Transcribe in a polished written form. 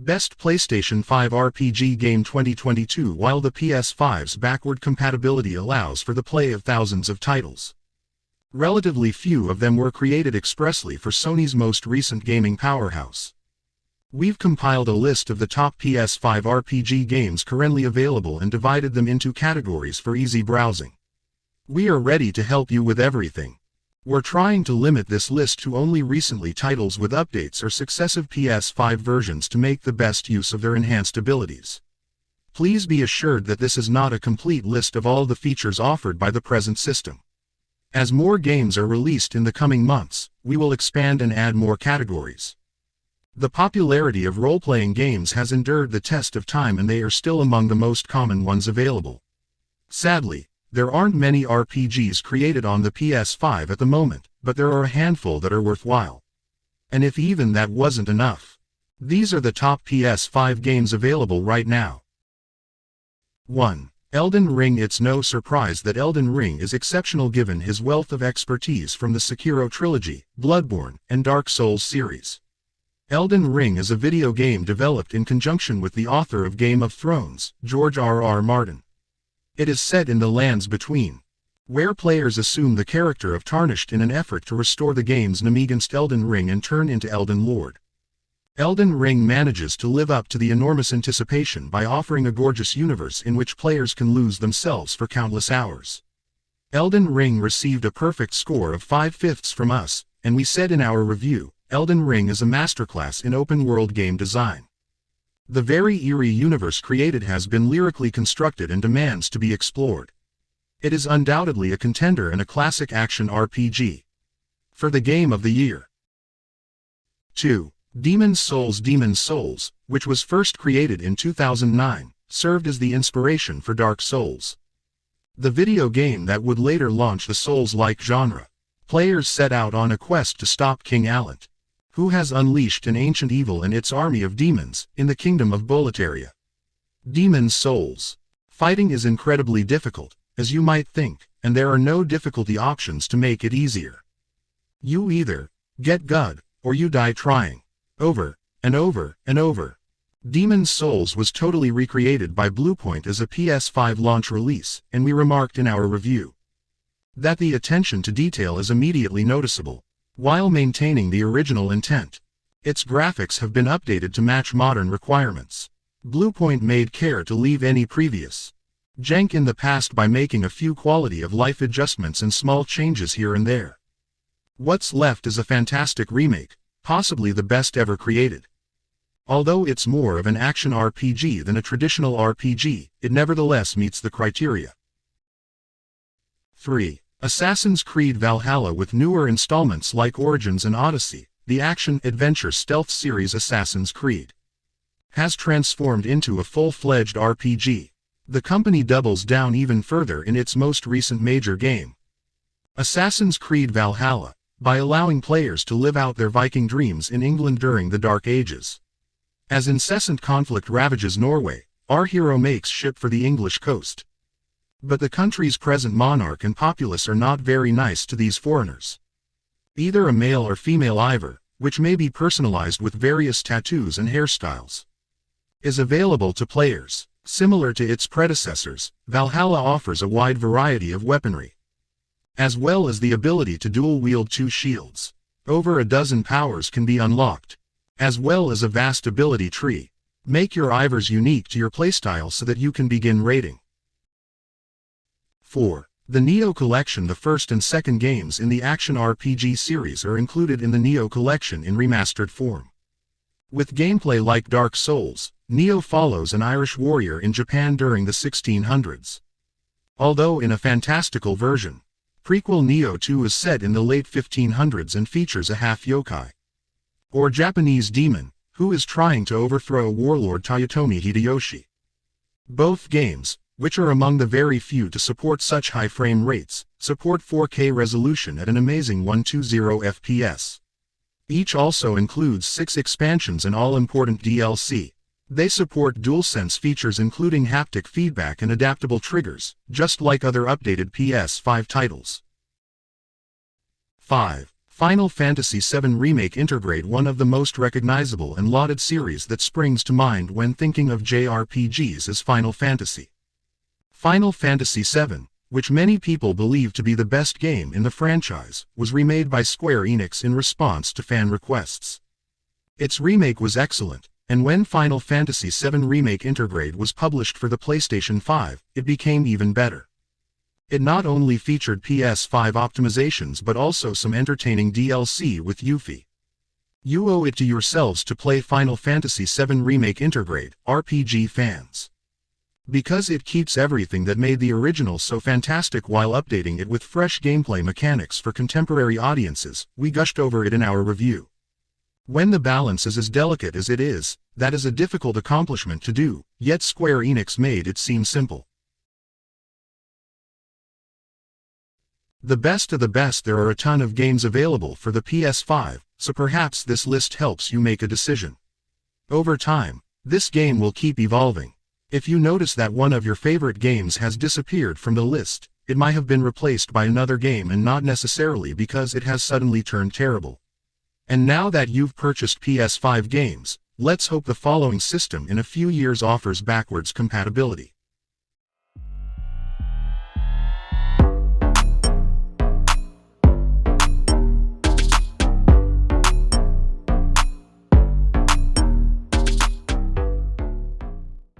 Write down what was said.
Best PlayStation 5 RPG Game 2022. While the PS5's backward compatibility allows for the play of thousands of titles, relatively few of them were created expressly for Sony's most recent gaming powerhouse. We've compiled a list of the top PS5 RPG games currently available and divided them into categories for easy browsing. We are ready to help you with everything. We're trying to limit this list to only recently titles with updates or successive PS5 versions to make the best use of their enhanced abilities. Please be assured that this is not a complete list of all the features offered by the present system. As more games are released in the coming months, we will expand and add more categories. The popularity of role-playing games has endured the test of time, and they are still among the most common ones available. Sadly, there aren't many RPGs created on the PS5 at the moment, but there are a handful that are worthwhile. And if even that wasn't enough, these are the top PS5 games available right now. 1. Elden Ring. It's no surprise that Elden Ring is exceptional given his wealth of expertise from the Sekiro trilogy, Bloodborne, and Dark Souls series. Elden Ring is a video game developed in conjunction with the author of Game of Thrones, George R.R. Martin. It is set in the Lands Between, where players assume the character of Tarnished in an effort to restore the game's name against Elden Ring and turn into Elden Lord. Elden Ring manages to live up to the enormous anticipation by offering a gorgeous universe in which players can lose themselves for countless hours. Elden Ring received a perfect score of 5/5 from us, and we said in our review, Elden Ring is a masterclass in open-world game design. The very eerie universe created has been lyrically constructed and demands to be explored. It is undoubtedly a contender and a classic action RPG. For the Game of the Year. 2. Demon's Souls. Demon's Souls, which was first created in 2009, served as the inspiration for Dark Souls, the video game that would later launch the Souls-like genre. Players set out on a quest to stop King Alant, who has unleashed an ancient evil and its army of demons in the kingdom of Boletaria. Demon's Souls. Fighting is incredibly difficult, as you might think, and there are no difficulty options to make it easier. You either get good, or you die trying. Over, and over, and over. Demon's Souls was totally recreated by Bluepoint as a PS5 launch release, and we remarked in our review that the attention to detail is immediately noticeable, while maintaining the original intent. Its graphics have been updated to match modern requirements. Bluepoint made care to leave any previous jank in the past by making a few quality-of-life adjustments and small changes here and there. What's left is a fantastic remake, possibly the best ever created. Although it's more of an action RPG than a traditional RPG, it nevertheless meets the criteria. 3. Assassin's Creed Valhalla. With newer installments like Origins and Odyssey, the action-adventure stealth series Assassin's Creed has transformed into a full-fledged RPG. The company doubles down even further in its most recent major game, Assassin's Creed Valhalla, by allowing players to live out their Viking dreams in England during the Dark Ages. As incessant conflict ravages Norway, our hero makes ship for the English coast. But the country's present monarch and populace are not very nice to these foreigners. Either a male or female Ivor, which may be personalized with various tattoos and hairstyles, is available to players. Similar to its predecessors, Valhalla offers a wide variety of weaponry, as well as the ability to dual-wield 2 shields. Over a dozen powers can be unlocked, as well as a vast ability tree. Make your Ivors unique to your playstyle so that you can begin raiding. 4. The Neo Collection. The first and second games in the action RPG series are included in the Neo Collection in remastered form. With gameplay like Dark Souls, Neo follows an Irish warrior in Japan during the 1600s. Although in a fantastical version, prequel Neo 2 is set in the late 1500s and features a half-yokai, or Japanese demon, who is trying to overthrow warlord Toyotomi Hideyoshi. Both games, which are among the very few to support such high frame rates, support 4K resolution at an amazing 120 FPS. Each also includes 6 expansions and all-important DLC. They support DualSense features including haptic feedback and adaptable triggers, just like other updated PS5 titles. 5. Final Fantasy VII Remake Intergrade, one of the most recognizable and lauded series that springs to mind when thinking of JRPGs, is Final Fantasy. Final Fantasy VII, which many people believe to be the best game in the franchise, was remade by Square Enix in response to fan requests. Its remake was excellent, and when Final Fantasy VII Remake Intergrade was published for the PlayStation 5, it became even better. It not only featured PS5 optimizations but also some entertaining DLC with Yuffie. You owe it to yourselves to play Final Fantasy VII Remake Intergrade, RPG fans. Because it keeps everything that made the original so fantastic while updating it with fresh gameplay mechanics for contemporary audiences, we gushed over it in our review. When the balance is as delicate as it is, that is a difficult accomplishment to do, yet Square Enix made it seem simple. The best of the best. There are a ton of games available for the PS5, so perhaps this list helps you make a decision. Over time, this game will keep evolving. If you notice that one of your favorite games has disappeared from the list, it might have been replaced by another game and not necessarily because it has suddenly turned terrible. And now that you've purchased PS5 games, let's hope the following system in a few years offers backwards compatibility.